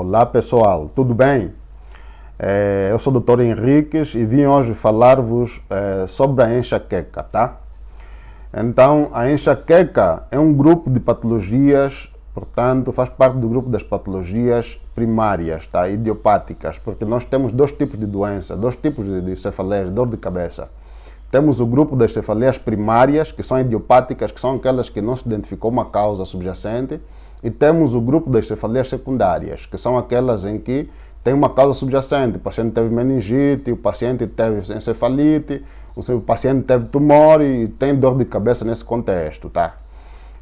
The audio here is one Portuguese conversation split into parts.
Olá pessoal, tudo bem? Eu sou o Dr. Henriques e vim hoje falar-vos sobre a enxaqueca, tá? Então, a enxaqueca é um grupo de patologias, portanto, faz parte do grupo das patologias primárias, tá? Idiopáticas, porque nós temos dois tipos de doença, dois tipos de cefaleias, dor de cabeça. Temos o grupo das cefaleias primárias, que são idiopáticas, que são aquelas que não se identificou uma causa subjacente, e temos o grupo das cefaleias secundárias, que são aquelas em que tem uma causa subjacente. O paciente teve meningite, o paciente teve encefalite, o paciente teve tumor e tem dor de cabeça nesse contexto, tá?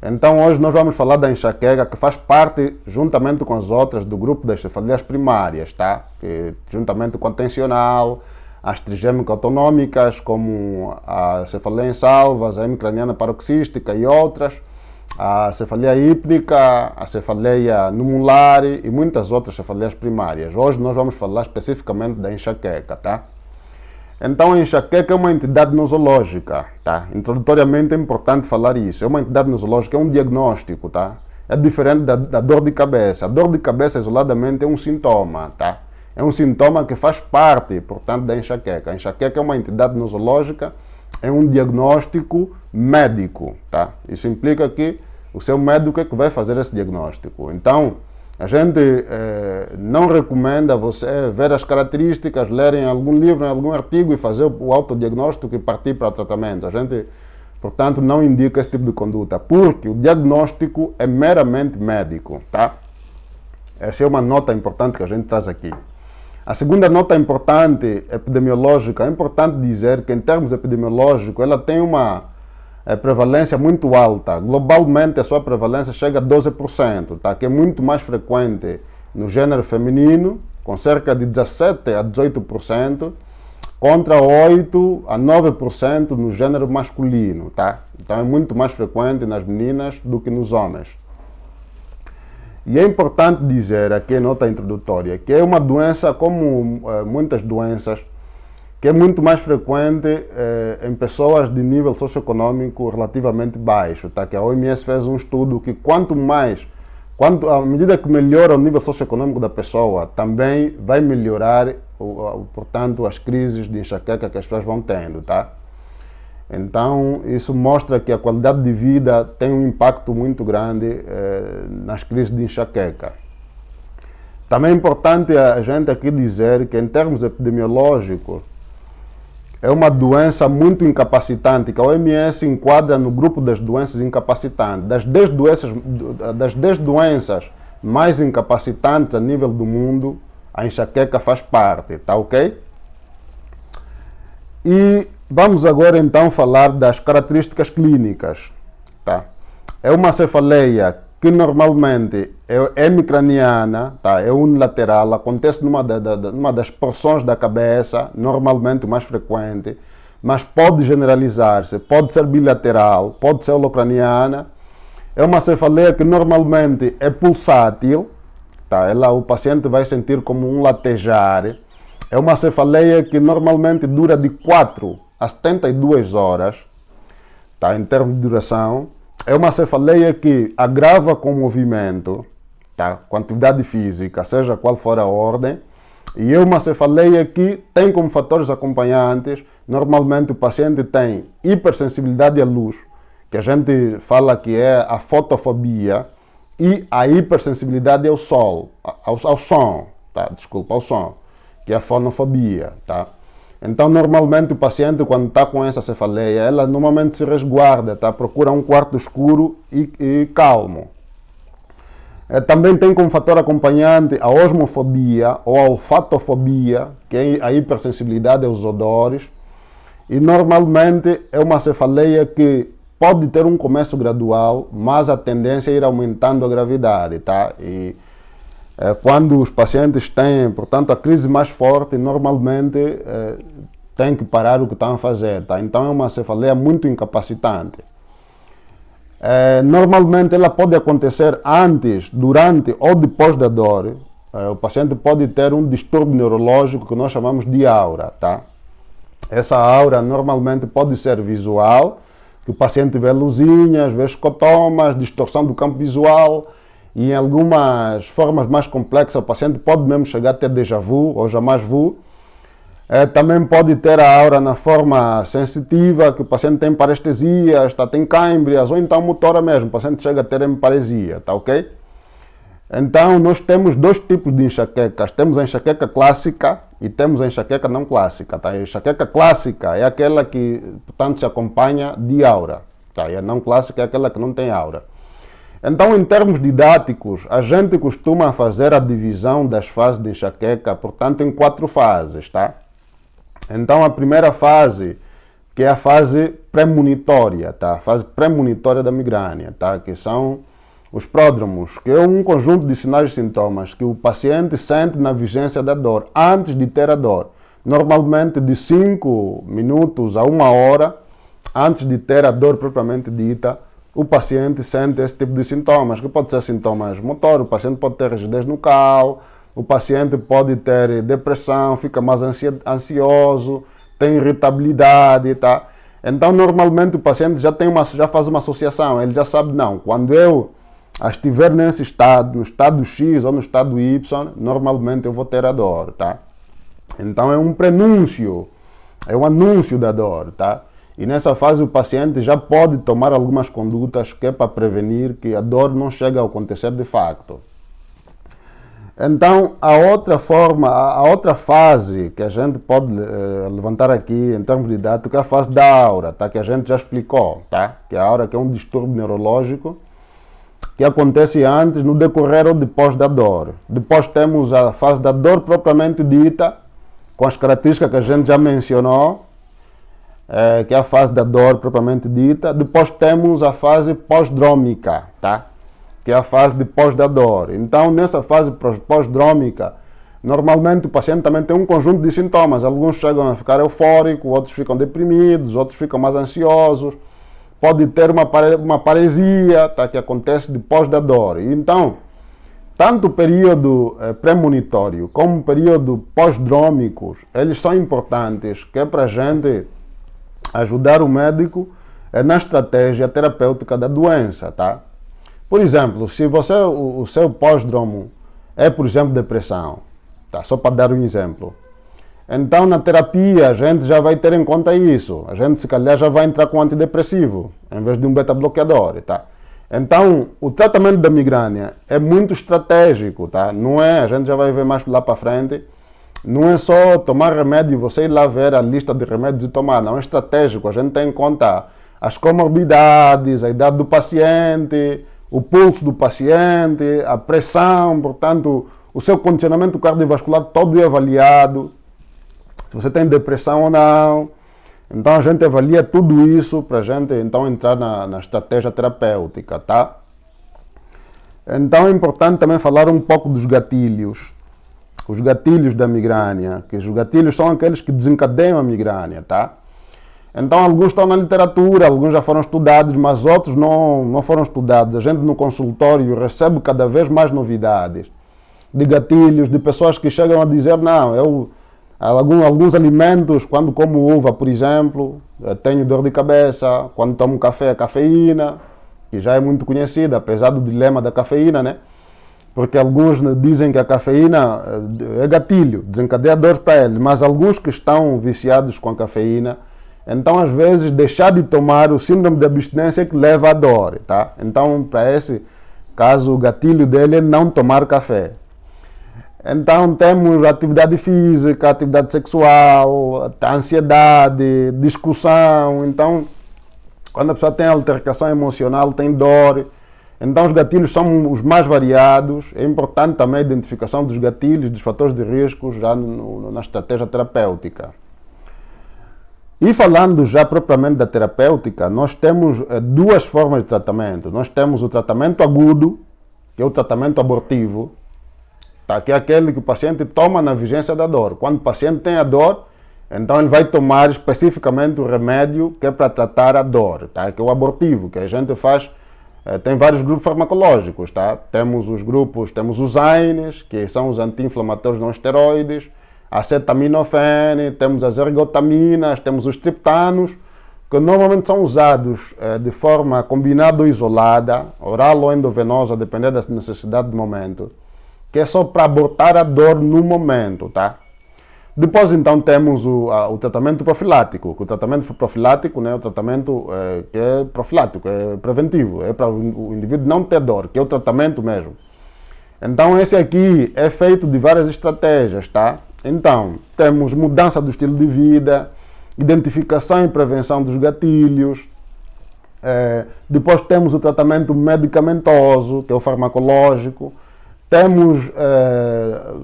Então hoje nós vamos falar da enxaqueca, que faz parte, juntamente com as outras, do grupo das cefaleias primárias, tá? Que, juntamente com a tensional, as trigêmicas autonômicas, como a cefaleia em salvas, a hemicraniana paroxística e outras, a cefaleia hípnica, a cefaleia numular e muitas outras cefaleias primárias. Hoje nós vamos falar especificamente da enxaqueca, tá? Então a enxaqueca é uma entidade nosológica, tá? Introdutoriamente é importante falar isso. É uma entidade nosológica, é um diagnóstico, tá? É diferente da dor de cabeça. A dor de cabeça isoladamente é um sintoma, tá? É um sintoma que faz parte, portanto, da enxaqueca. A enxaqueca é uma entidade nosológica, é um diagnóstico médico, tá? Isso implica que o seu médico é que vai fazer esse diagnóstico. Então, a gente não recomenda você ver as características, ler em algum livro, em algum artigo e fazer o autodiagnóstico e partir para o tratamento. A gente, portanto, não indica esse tipo de conduta, porque o diagnóstico é meramente médico, tá? Essa é uma nota importante que a gente traz aqui. A segunda nota importante, epidemiológica, é importante dizer que em termos epidemiológicos ela tem uma prevalência muito alta. Globalmente a sua prevalência chega a 12%, tá? Que é muito mais frequente no gênero feminino, com cerca de 17 a 18%, contra 8 a 9% no gênero masculino, tá? Então é muito mais frequente nas meninas do que nos homens. E é importante dizer aqui, nota introdutória, que é uma doença, como muitas doenças, que é muito mais frequente em pessoas de nível socioeconômico relativamente baixo, tá? Que a OMS fez um estudo que à medida que melhora o nível socioeconômico da pessoa, também vai melhorar, portanto, as crises de enxaqueca que as pessoas vão tendo, tá? Então, isso mostra que a qualidade de vida tem um impacto muito grande nas crises de enxaqueca. Também é importante a gente aqui dizer que, em termos epidemiológicos, é uma doença muito incapacitante, que a OMS enquadra no grupo das doenças incapacitantes. Das 10 doenças mais incapacitantes a nível do mundo, a enxaqueca faz parte, tá ok? E vamos agora então falar das características clínicas, tá? É uma cefaleia que normalmente é hemicraniana, tá? É unilateral, acontece numa das porções da cabeça, normalmente o mais frequente, mas pode generalizar-se, pode ser bilateral, pode ser holocraniana. É uma cefaleia que normalmente é pulsátil, tá? O paciente vai sentir como um latejar. É uma cefaleia que normalmente dura de 4 a 72 horas, tá? Em termos de duração. É uma cefaleia que agrava com o movimento, tá? Com a atividade física, seja qual for a ordem. E é uma cefaleia que tem como fatores acompanhantes, normalmente o paciente tem hipersensibilidade à luz, que a gente fala que é a fotofobia, e a hipersensibilidade ao sol, ao som, tá? Desculpa, ao som, que é a fonofobia, tá? Então, normalmente o paciente, quando está com essa cefaleia, ela normalmente se resguarda, tá? Procura um quarto escuro e calmo. Também tem como fator acompanhante a osmofobia ou a olfatofobia, que é a hipersensibilidade aos odores. E normalmente é uma cefaleia que pode ter um começo gradual, mas a tendência é ir aumentando a gravidade, tá? E quando os pacientes têm, portanto, a crise mais forte, normalmente têm que parar o que estão a fazer, tá? Então é uma cefaleia muito incapacitante. Normalmente ela pode acontecer antes, durante ou depois da dor. O paciente pode ter um distúrbio neurológico que nós chamamos de aura, tá? Essa aura normalmente pode ser visual, que o paciente vê luzinhas, vê escotomas, distorção do campo visual. e em algumas formas mais complexas o paciente pode mesmo chegar a ter déjà vu ou jamais vu. Também pode ter a aura na forma sensitiva, que o paciente tem parestesias, tem câimbras, ou então motora mesmo, o paciente chega a ter hemiparesia, tá ok? Então, nós temos dois tipos de enxaquecas. Temos a enxaqueca clássica e temos a enxaqueca não clássica, tá? A enxaqueca clássica é aquela que, portanto, se acompanha de aura, tá? E a não clássica é aquela que não tem aura. Então, em termos didáticos, a gente costuma fazer a divisão das fases de enxaqueca, portanto, em 4 fases, tá? Então, a primeira fase, que é a fase premonitória, tá? A fase premonitória da migrânia, tá? Que são os pródromos, que é um conjunto de sinais e sintomas que o paciente sente na vigência da dor, antes de ter a dor. Normalmente de 5 minutos a 1 hora, antes de ter a dor propriamente dita, o paciente sente esse tipo de sintomas, que pode ser sintomas motor, o paciente pode ter rigidez nucal, o paciente pode ter depressão, fica mais ansioso, tem irritabilidade, tá? Então, normalmente o paciente já faz uma associação, ele já sabe, não, quando eu estiver nesse estado, no estado X ou no estado Y, normalmente eu vou ter a dor, tá? Então, é um prenúncio, é um anúncio da dor, tá? E nessa fase o paciente já pode tomar algumas condutas que é para prevenir que a dor não chegue a acontecer de facto. Então, a outra fase que a gente pode levantar aqui em termos didáticos é a fase da aura, tá? Que a gente já explicou, tá? Que a aura que é um distúrbio neurológico que acontece antes, no decorrer ou depois da dor. Depois temos a fase da dor propriamente dita, com as características que a gente já mencionou, que é a fase da dor propriamente dita. Depois temos a fase pós-drômica, tá? Que é a fase depois da dor. Então, nessa fase pós-drômica, normalmente o paciente também tem um conjunto de sintomas. Alguns chegam a ficar eufóricos, outros ficam deprimidos, outros ficam mais ansiosos. Pode ter uma paresia, tá? Que acontece depois da dor. Então, tanto o período premonitório como o período pós-drômico, eles são importantes, que é para a gente ajudar o médico na estratégia terapêutica da doença, tá? Por exemplo, se o seu pós-dromo é, por exemplo, depressão, tá? Só para dar um exemplo. Então, na terapia, a gente já vai ter em conta isso. A gente, se calhar, já vai entrar com antidepressivo, em vez de um beta-bloqueador, tá? Então, o tratamento da migrânia é muito estratégico, tá? Não é, a gente já vai ver mais lá para frente, não é só tomar remédio e você ir lá ver a lista de remédios e tomar, não é estratégico. A gente tem em conta as comorbidades, a idade do paciente, o pulso do paciente, a pressão, portanto, o seu condicionamento cardiovascular todo é avaliado, se você tem depressão ou não. Então a gente avalia tudo isso para a gente então entrar na estratégia terapêutica, tá? Então é importante também falar um pouco dos gatilhos. Os gatilhos da migrânia, que os gatilhos são aqueles que desencadeiam a migrânia, tá? Então alguns estão na literatura, alguns já foram estudados, mas outros não foram estudados. A gente no consultório recebe cada vez mais novidades de gatilhos, de pessoas que chegam a dizer, não, alguns alimentos, quando como uva, por exemplo, tenho dor de cabeça, quando tomo café, a cafeína, que já é muito conhecida, apesar do dilema da cafeína, né? Porque alguns dizem que a cafeína é gatilho, desencadeia dor para eles, mas alguns que estão viciados com a cafeína, então às vezes deixar de tomar o síndrome de abstinência é que leva à dor, tá? Então, para esse caso, o gatilho dele é não tomar café. Então temos atividade física, atividade sexual, ansiedade, discussão. Então, quando a pessoa tem altercação emocional, tem dor. Então os gatilhos são os mais variados. É importante também a identificação dos gatilhos, dos fatores de risco já na estratégia terapêutica. E falando já propriamente da terapêutica, nós temos duas formas de tratamento. Nós temos o tratamento agudo, que é o tratamento abortivo, tá? Que é aquele que o paciente toma na vigência da dor. Quando o paciente tem a dor, então ele vai tomar especificamente o remédio que é para tratar a dor, tá? Que é o abortivo, que a gente faz, tem vários grupos farmacológicos, tá? Temos os AINES, que são os anti-inflamatórios não esteroides, acetaminofene, temos as ergotaminas, temos os triptanos, que normalmente são usados de forma combinada ou isolada, oral ou endovenosa, a depender da necessidade do momento, que é só para abortar a dor no momento, tá? Depois, então, temos o tratamento profilático. O tratamento profilático, né, o tratamento que é profilático, é preventivo, é para o indivíduo não ter dor, que é o tratamento mesmo. Então, esse aqui é feito de várias estratégias, tá? Então, temos mudança do estilo de vida, identificação e prevenção dos gatilhos. Depois temos o tratamento medicamentoso, que é o farmacológico. Temos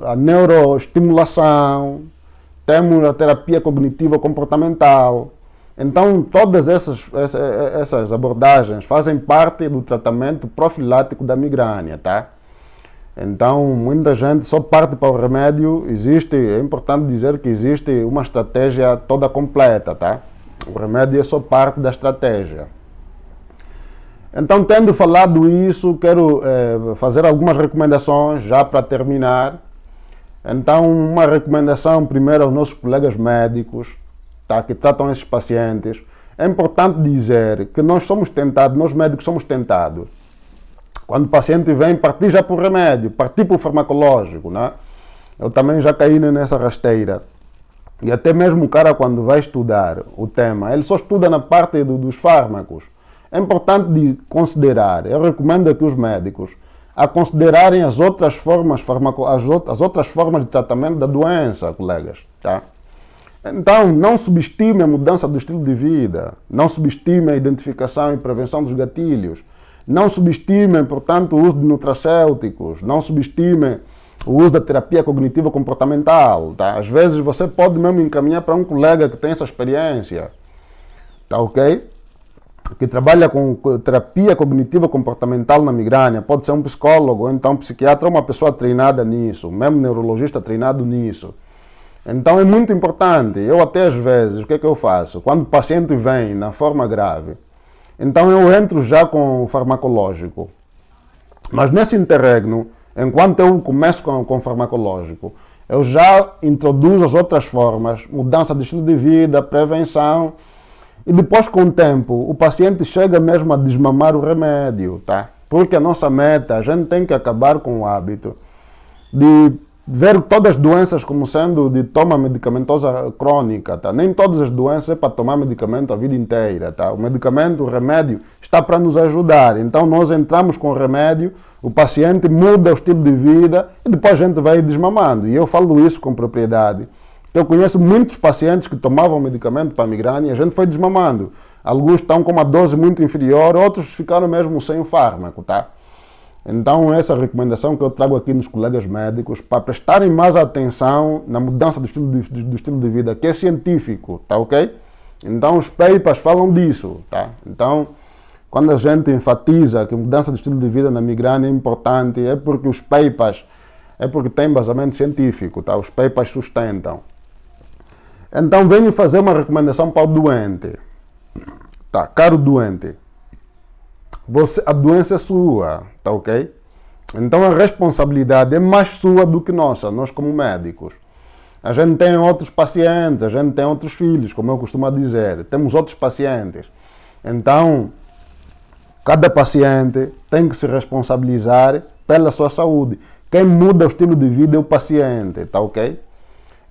a neuroestimulação. Temos a terapia cognitiva comportamental. Então, todas essas abordagens fazem parte do tratamento profilático da migrânia, tá? Então, muita gente só parte para o remédio. É importante dizer que existe uma estratégia toda completa, tá? O remédio é só parte da estratégia. Então, tendo falado isso, quero fazer algumas recomendações já para terminar. Então, uma recomendação primeiro aos nossos colegas médicos, tá, que tratam esses pacientes. É importante dizer que nós médicos somos tentados. Quando o paciente vem, partir já para o remédio, partir para o farmacológico, né? Eu também já caí nessa rasteira. E até mesmo o cara, quando vai estudar o tema, ele só estuda na parte dos fármacos. É importante de considerar, eu recomendo aqui os médicos, a considerarem as outras formas de tratamento da doença, colegas, tá? Então, não subestime a mudança do estilo de vida, não subestime a identificação e prevenção dos gatilhos, não subestime, portanto, o uso de nutracêuticos, não subestime o uso da terapia cognitiva comportamental, tá? Às vezes você pode mesmo encaminhar para um colega que tem essa experiência, tá ok? Que trabalha com terapia cognitiva comportamental na migrânia, pode ser um psicólogo, ou então um psiquiatra, ou uma pessoa treinada nisso, mesmo neurologista treinado nisso. Então é muito importante. Eu até às vezes, o que é que eu faço? Quando o paciente vem na forma grave, então eu entro já com o farmacológico. Mas nesse interregno, enquanto eu começo com o farmacológico, eu já introduzo as outras formas, mudança de estilo de vida, prevenção. E depois, com o tempo, o paciente chega mesmo a desmamar o remédio, tá? Porque a nossa meta, a gente tem que acabar com o hábito de ver todas as doenças como sendo de toma medicamentosa crônica, tá? Nem todas as doenças é para tomar medicamento a vida inteira, tá? O medicamento, o remédio, está para nos ajudar. Então, nós entramos com o remédio, o paciente muda o estilo de vida e depois a gente vai desmamando. E eu falo isso com propriedade. Eu conheço muitos pacientes que tomavam medicamento para migrânia e a gente foi desmamando. Alguns estão com uma dose muito inferior, outros ficaram mesmo sem o fármaco, tá? Então, essa é a recomendação que eu trago aqui nos colegas médicos para prestarem mais atenção na mudança do estilo de vida, que é científico, tá ok? Então, os papers falam disso, tá? Então, quando a gente enfatiza que a mudança do estilo de vida na migrânia é importante, é porque os papers, é porque tem embasamento científico, tá? Os papers sustentam. Então, venho fazer uma recomendação para o doente. Tá, caro doente, a doença é sua, tá ok? Então, a responsabilidade é mais sua do que nossa, nós como médicos. A gente tem outros pacientes, a gente tem outros filhos, como eu costumo dizer, temos outros pacientes. Então, cada paciente tem que se responsabilizar pela sua saúde. Quem muda o estilo de vida é o paciente, tá ok?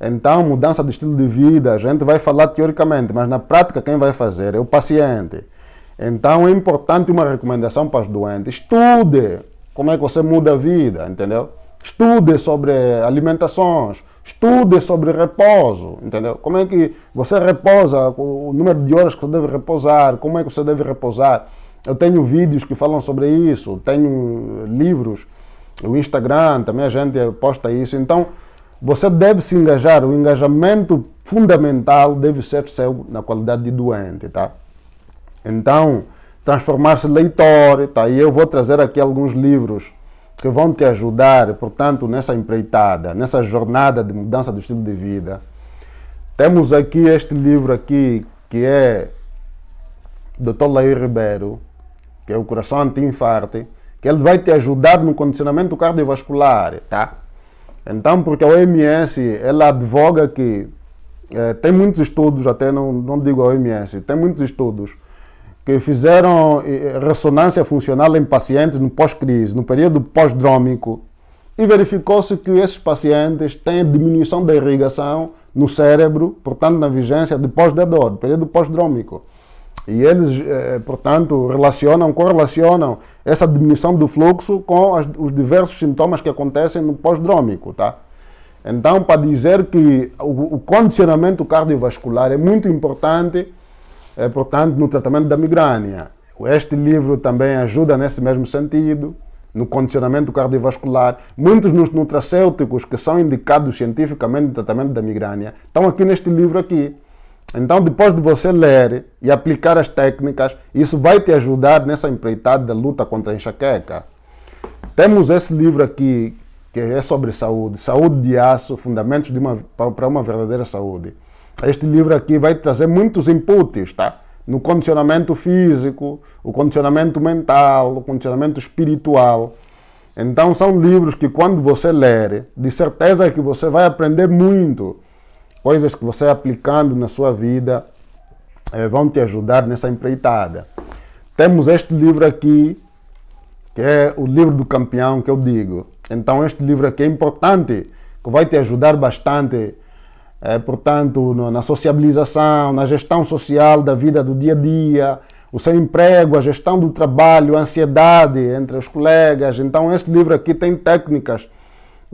Então, mudança de estilo de vida, a gente vai falar teoricamente, mas na prática quem vai fazer é o paciente. Então, é importante uma recomendação para os doentes. Estude como é que você muda a vida, entendeu? Estude sobre alimentações, estude sobre repouso, entendeu? Como é que você repousa, o número de horas que você deve repousar, como é que você deve repousar. Eu tenho vídeos que falam sobre isso, tenho livros, o Instagram também a gente posta isso. Então, você deve se engajar, o engajamento fundamental deve ser seu na qualidade de doente, tá? Então, transformar-se em leitor, tá? E eu vou trazer aqui alguns livros que vão te ajudar, portanto, nessa empreitada, nessa jornada de mudança do estilo de vida. Temos aqui este livro aqui, que é Dr. Laí Ribeiro, que é o Coração Anti-Infarte, que ele vai te ajudar no condicionamento cardiovascular, tá? Então, porque a OMS, ela advoga que tem muitos estudos, até não digo a OMS, tem muitos estudos que fizeram ressonância funcional em pacientes no pós-crise, no período pós-drômico, e verificou-se que esses pacientes têm diminuição da irrigação no cérebro, portanto na vigência de pós-dor, período pós-drômico. E eles, portanto, correlacionam essa diminuição do fluxo com os diversos sintomas que acontecem no pós-drômico, tá? Então, para dizer que o condicionamento cardiovascular é muito importante, portanto, no tratamento da migrânia. Este livro também ajuda nesse mesmo sentido, no condicionamento cardiovascular. Muitos nutracêuticos que são indicados cientificamente no tratamento da migrânia estão aqui neste livro aqui. Então, depois de você ler e aplicar as técnicas, isso vai te ajudar nessa empreitada da luta contra a enxaqueca. Temos esse livro aqui, que é sobre saúde, saúde de aço, fundamentos para uma verdadeira saúde. Este livro aqui vai trazer muitos inputs, tá? No condicionamento físico, o condicionamento mental, o condicionamento espiritual. Então, são livros que quando você ler, de certeza que você vai aprender muito. Coisas que você aplicando na sua vida vão te ajudar nessa empreitada. Temos este livro aqui, que é o livro do campeão, que eu digo. Então este livro aqui é importante, que vai te ajudar bastante, portanto, na sociabilização, na gestão social da vida do dia a dia, o seu emprego, a gestão do trabalho, a ansiedade entre os colegas. Então este livro aqui tem técnicas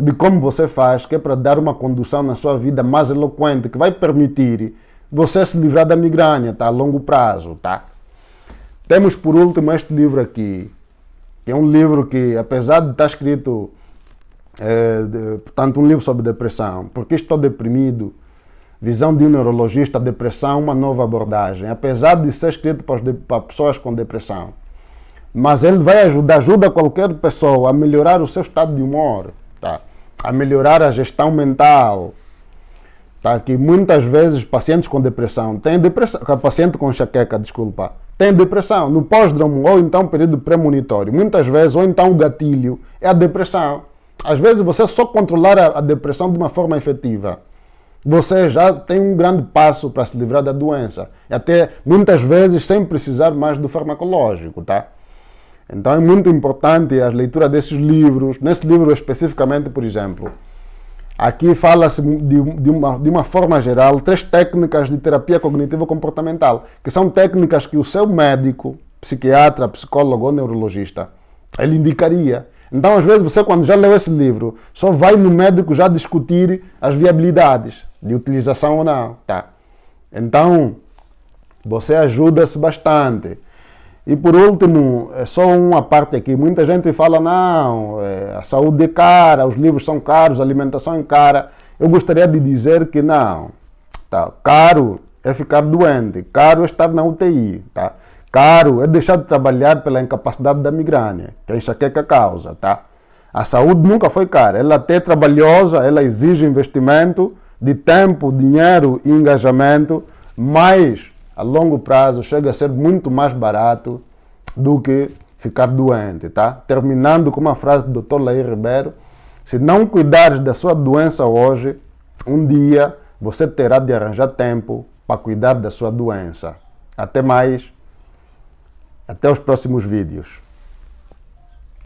de como você faz, que é para dar uma condução na sua vida mais eloquente, que vai permitir você se livrar da migrânia, tá? A longo prazo, tá? Temos por último este livro aqui, que é um livro que, apesar de estar escrito, portanto, um livro sobre depressão, porque estou deprimido, visão de um neurologista, depressão, uma nova abordagem, apesar de ser escrito para pessoas com depressão, mas ele vai ajuda qualquer pessoa a melhorar o seu estado de humor, tá? A melhorar a gestão mental, tá? Que muitas vezes pacientes com depressão, paciente com enxaqueca, desculpa, tem depressão no pós-dromo ou então período premonitório, muitas vezes, ou então o gatilho é a depressão. Às vezes você só controlar a depressão de uma forma efetiva, você já tem um grande passo para se livrar da doença, e até muitas vezes sem precisar mais do farmacológico, tá? Então é muito importante a leitura desses livros. Nesse livro especificamente, por exemplo, aqui fala-se de uma forma geral 3 técnicas de terapia cognitivo-comportamental, que são técnicas que o seu médico, psiquiatra, psicólogo ou neurologista, ele indicaria. Então, às vezes, você quando já leu esse livro, só vai no médico já discutir as viabilidades de utilização ou não, tá? Então, você ajuda-se bastante. E por último, só uma parte aqui, muita gente fala, não, a saúde é cara, os livros são caros, a alimentação é cara. Eu gostaria de dizer que não, tá? Caro é ficar doente, caro é estar na UTI, tá? Caro é deixar de trabalhar pela incapacidade da migrânia, que a enxaqueca causa, tá? A saúde nunca foi cara, ela até é trabalhosa, ela exige investimento de tempo, dinheiro e engajamento, mas a longo prazo chega a ser muito mais barato do que ficar doente, tá? Terminando com uma frase do Dr. Lair Ribeiro: se não cuidares da sua doença hoje, um dia você terá de arranjar tempo para cuidar da sua doença. Até mais, até os próximos vídeos.